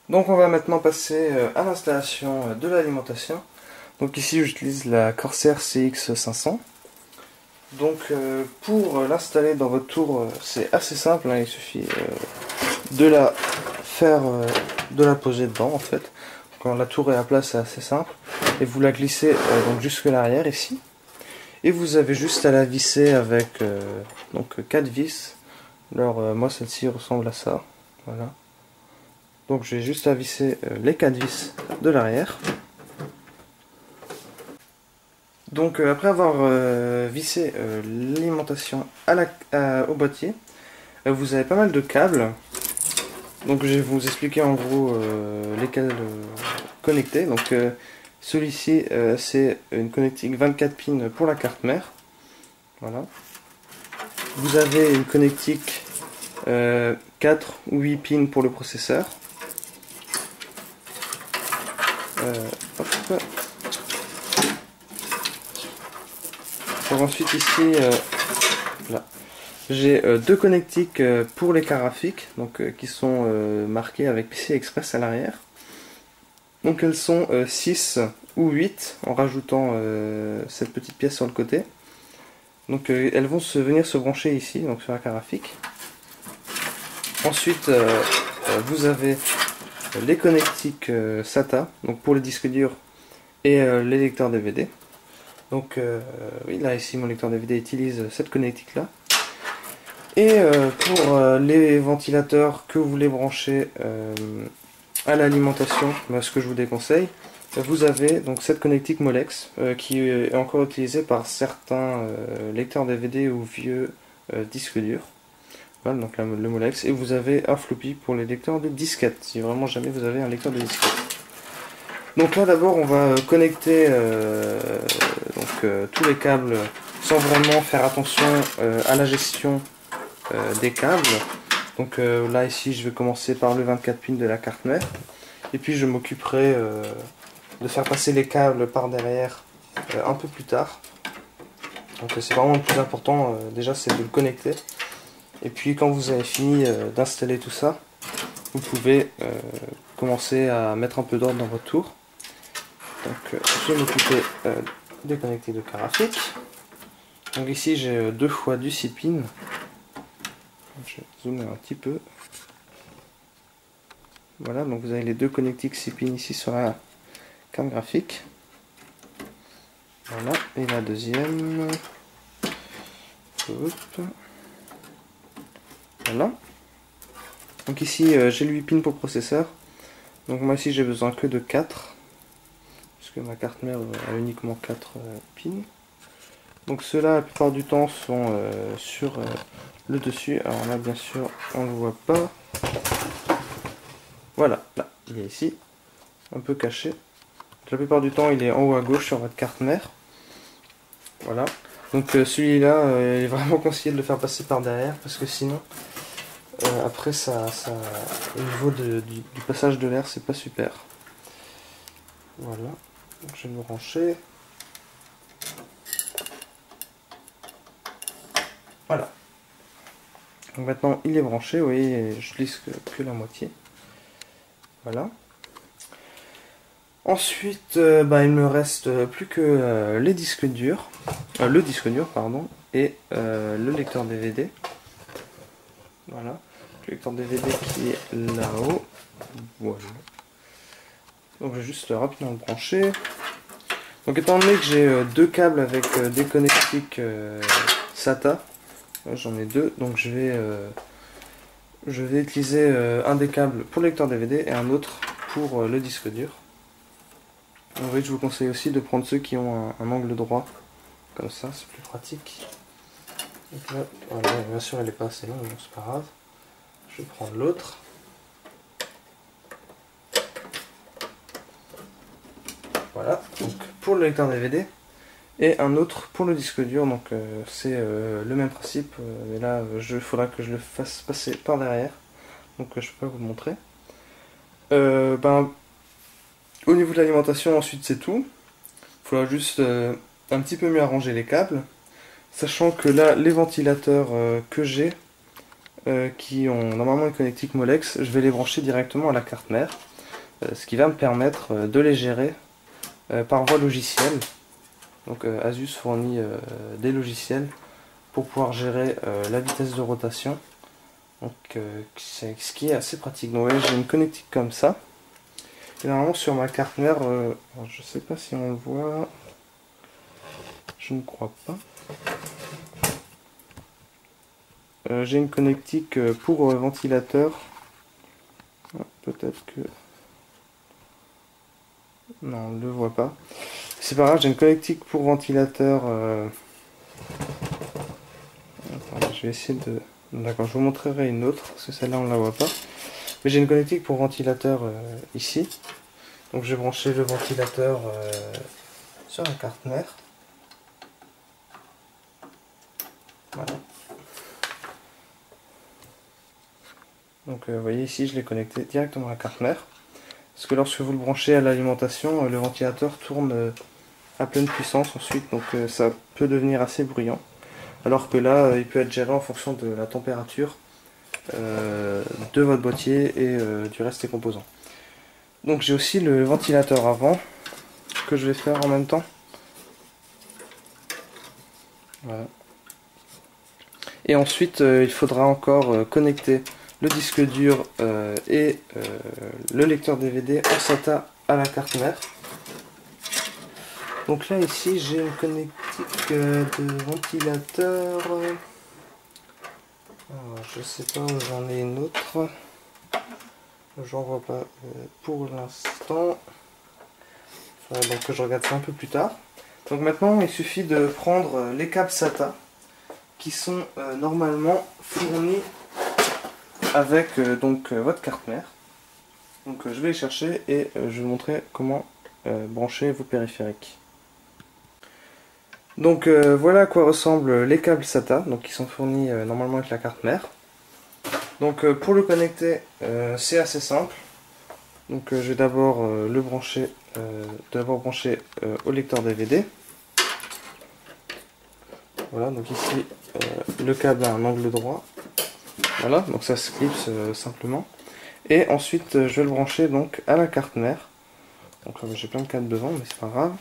Donc on va maintenant passer à l'installation de l'alimentation. Donc ici j'utilise la Corsair CX500. Donc pour l'installer dans votre tour, c'est assez simple, hein, il suffit de la faire, de la poser dedans en fait. Quand la tour est à plat, c'est assez simple. Et vous la glissez donc jusque l'arrière ici. Et vous avez juste à la visser avec donc 4 vis. Alors moi celle-ci ressemble à ça. Voilà. Donc j'ai juste à visser les 4 vis de l'arrière. Donc après avoir vissé l'alimentation au boîtier, vous avez pas mal de câbles. Donc je vais vous expliquer en gros lesquels connecter. Donc celui-ci c'est une connectique 24 pins pour la carte mère. Voilà. Vous avez une connectique 4 ou 8 pins pour le processeur. Hop. Donc ensuite ici, là, j'ai deux connectiques pour les cartes graphiques, donc qui sont marquées avec PCI Express à l'arrière. Donc elles sont 6 ou 8 en rajoutant cette petite pièce sur le côté. Donc elles vont venir se brancher ici, donc sur la carte graphique. Ensuite, vous avez les connectiques SATA, donc pour les disques durs et les lecteurs DVD. Donc oui, là ici mon lecteur DVD utilise cette connectique là. Et pour les ventilateurs que vous voulez brancher à l'alimentation, ce que je vous déconseille, vous avez donc cette connectique Molex qui est encore utilisée par certains lecteurs DVD ou vieux disques durs. Voilà, donc là, le Molex. Et vous avez un floppy pour les lecteurs de disquettes, si vraiment jamais vous avez un lecteur de disquettes. Donc là d'abord on va connecter tous les câbles sans vraiment faire attention à la gestion des câbles. Donc là ici je vais commencer par le 24 pins de la carte mère. Et puis je m'occuperai de faire passer les câbles par derrière un peu plus tard. Donc c'est vraiment le plus important, déjà c'est de le connecter. Et puis quand vous avez fini d'installer tout ça, vous pouvez commencer à mettre un peu d'ordre dans votre tour. Donc je vais m'occuper des connectiques de carte graphique. Donc ici j'ai deux fois du 6 pins. Je vais zoomer un petit peu. Voilà, donc vous avez les deux connectiques 6 pins ici sur la carte graphique. Voilà, et la deuxième. Hop. Voilà. Donc ici j'ai le 8 pins pour processeur. Donc moi ici j'ai besoin que de 4. Puisque ma carte mère a uniquement 4 pins. Donc ceux-là la plupart du temps sont sur le dessus. Alors là bien sûr on ne le voit pas. Voilà, là, il est ici, un peu caché. La plupart du temps il est en haut à gauche sur votre carte mère. Voilà. Donc celui-là, il est vraiment conseillé de le faire passer par derrière parce que sinon, après au niveau du passage de l'air, c'est pas super. Voilà. Donc, je vais me brancher. Voilà. Donc maintenant il est branché, vous voyez, je glisse que la moitié. Voilà. Ensuite, il me reste plus que les disques durs, le disque dur pardon, et le lecteur DVD. Voilà, le lecteur DVD qui est là-haut. Voilà. Donc je vais juste rapidement le brancher. Donc étant donné que j'ai deux câbles avec des connectiques SATA, j'en ai deux, donc je vais utiliser un des câbles pour le lecteur DVD et un autre pour le disque dur. En fait, je vous conseille aussi de prendre ceux qui ont un angle droit, comme ça, c'est plus pratique. Donc là, voilà, bien sûr, elle n'est pas assez longue, c'est pas grave. Je vais prendre l'autre. Voilà, donc pour le lecteur DVD et un autre pour le disque dur. Donc c'est le même principe, mais là, il faudra que je le fasse passer par derrière. Donc je peux pas vous le montrer. Au niveau de l'alimentation, ensuite c'est tout. Il faudra juste un petit peu mieux arranger les câbles. Sachant que là, les ventilateurs que j'ai, qui ont normalement une connectique Molex, je vais les brancher directement à la carte mère. ce qui va me permettre de les gérer par voie logicielle. Donc Asus fournit des logiciels pour pouvoir gérer la vitesse de rotation. Donc ce qui est assez pratique. Donc ouais, j'ai une connectique comme ça. Et normalement sur ma carte mère, je sais pas si on le voit. Je ne crois pas. J'ai une connectique pour ventilateur. Peut-être que... Non, on ne le voit pas. C'est pas grave, j'ai une connectique pour ventilateur. Attends, je vais essayer de... D'accord, je vous montrerai une autre, parce que celle-là on ne la voit pas. Mais j'ai une connectique pour ventilateur ici. Donc j'ai branché le ventilateur sur la carte mère. Voilà. Donc vous voyez ici, je l'ai connecté directement à la carte mère. Parce que lorsque vous le branchez à l'alimentation, le ventilateur tourne à pleine puissance ensuite, donc ça peut devenir assez bruyant. Alors que là, il peut être géré en fonction de la température de votre boîtier et du reste des composants. Donc j'ai aussi le ventilateur avant que je vais faire en même temps. Voilà. Et ensuite, il faudra encore connecter le disque dur et le lecteur DVD en SATA à la carte mère. Donc là ici j'ai une connectique de ventilateur. Alors, je sais pas où j'en ai une autre. J'en vois pas pour l'instant. Donc je regarde ça un peu plus tard. Donc maintenant il suffit de prendre les câbles SATA qui sont normalement fournis avec votre carte mère. Donc je vais les chercher et je vais vous montrer comment brancher vos périphériques. Donc voilà à quoi ressemblent les câbles SATA, donc qui sont fournis normalement avec la carte mère. Donc pour le connecter, c'est assez simple. Donc je vais d'abord le brancher, au lecteur DVD. Voilà, donc ici le câble a un angle droit. Voilà, donc ça se clipse simplement. Et ensuite je vais le brancher donc à la carte mère. Donc j'ai plein de câbles devant, mais c'est pas grave.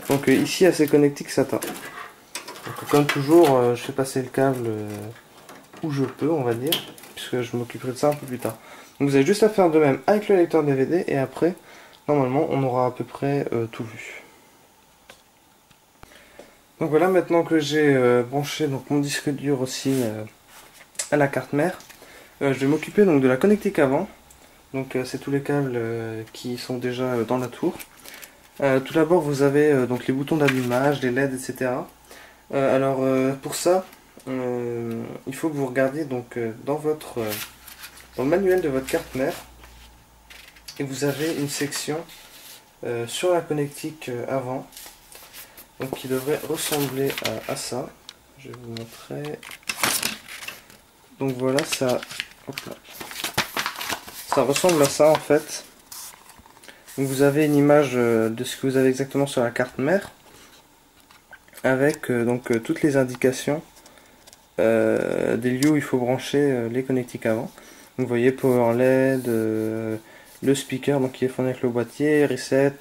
Donc ici à ces connectiques SATA. Donc, comme toujours, je fais passer le câble où je peux, on va dire, puisque je m'occuperai de ça un peu plus tard. Donc vous avez juste à faire de même avec le lecteur DVD et après, normalement, on aura à peu près tout vu. Donc voilà, maintenant que j'ai branché donc, mon disque dur aussi à la carte mère, je vais m'occuper donc de la connectique avant. Donc c'est tous les câbles qui sont déjà dans la tour. Tout d'abord, vous avez donc les boutons d'allumage, les LED, etc. Alors pour ça, il faut que vous regardiez donc dans le manuel de votre carte mère et vous avez une section sur la connectique avant, donc qui devrait ressembler à ça. Je vais vous montrer. Donc voilà, ça ressemble à ça en fait. Donc vous avez une image de ce que vous avez exactement sur la carte mère avec toutes les indications des lieux où il faut brancher les connectiques avant. Donc vous voyez Power LED, le speaker donc qui est fourni avec le boîtier, Reset,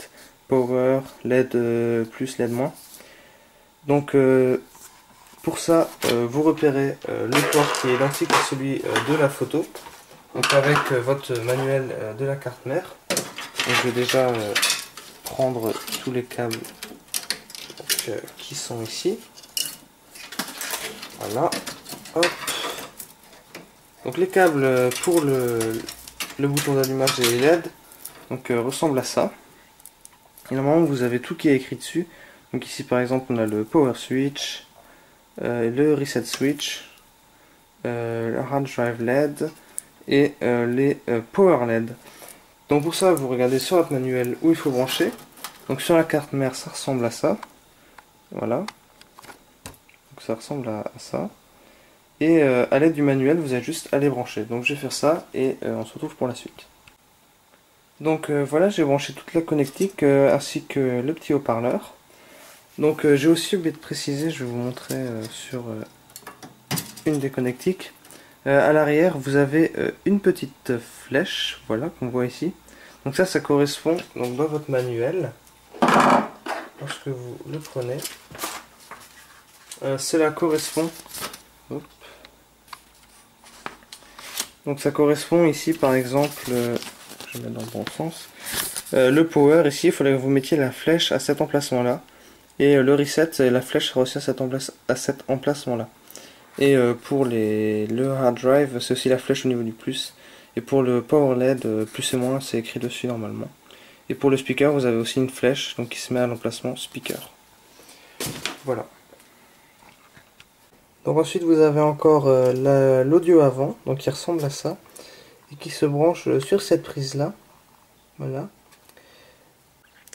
Power, LED plus, LED moins. Donc pour ça vous repérez le port qui est identique à celui de la photo. Donc avec votre manuel de la carte mère. Donc, je vais déjà prendre tous les câbles qui sont ici. Voilà. Hop. Donc les câbles pour le bouton d'allumage et les LED ressemblent à ça. Et normalement vous avez tout qui est écrit dessus. Donc ici par exemple on a le power switch, le reset switch, le hard drive LED et les power LED. Donc pour ça vous regardez sur votre manuel où il faut brancher. Donc sur la carte mère ça ressemble à ça. Voilà. Donc ça ressemble à ça. Et à l'aide du manuel, vous avez juste à les brancher. Donc je vais faire ça et on se retrouve pour la suite. Donc voilà, j'ai branché toute la connectique ainsi que le petit haut-parleur. Donc j'ai aussi oublié de préciser, je vais vous montrer sur une des connectiques. À l'arrière, vous avez une petite flèche, voilà, qu'on voit ici. Donc ça correspond donc dans votre manuel, lorsque vous le prenez, cela correspond. Hop. Donc ça correspond ici par exemple, je vais mettre dans le bon sens, le power ici il faudrait que vous mettiez la flèche à cet emplacement là, et le reset la flèche sera aussi à cet emplacement là. Et pour le hard drive c'est aussi la flèche au niveau du plus, et pour le power LED plus et moins c'est écrit dessus normalement. Et pour le speaker vous avez aussi une flèche donc qui se met à l'emplacement speaker. Voilà. Donc ensuite vous avez encore l'audio avant, donc qui ressemble à ça, et qui se branche sur cette prise là, voilà.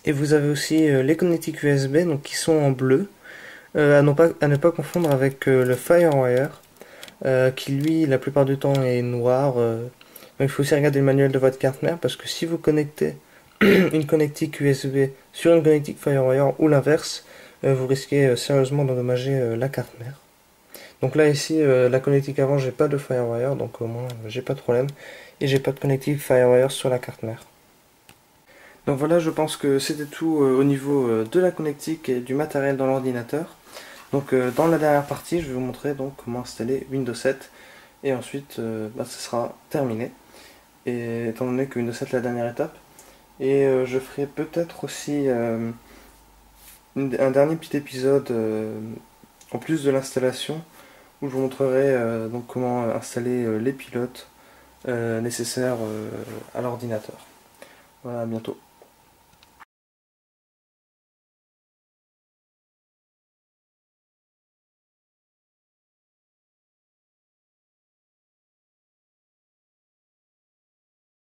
Et vous avez aussi les connectiques USB, donc qui sont en bleu, à ne pas confondre avec le FireWire, qui lui la plupart du temps est noir. Il faut aussi regarder le manuel de votre carte mère, parce que si vous connectez une connectique USB sur une connectique FireWire ou l'inverse, vous risquez sérieusement d'endommager la carte mère. Donc là ici la connectique avant j'ai pas de FireWire, donc au moins j'ai pas de problème, et j'ai pas de connectique FireWire sur la carte mère. Donc voilà, je pense que c'était tout au niveau de la connectique et du matériel dans l'ordinateur. Donc dans la dernière partie je vais vous montrer donc comment installer Windows 7, et ensuite ce sera terminé, et étant donné que Windows 7 est la dernière étape. Et je ferai peut-être aussi un dernier petit épisode en plus de l'installation, où je vous montrerai donc comment installer les pilotes nécessaires à l'ordinateur. Voilà, à bientôt.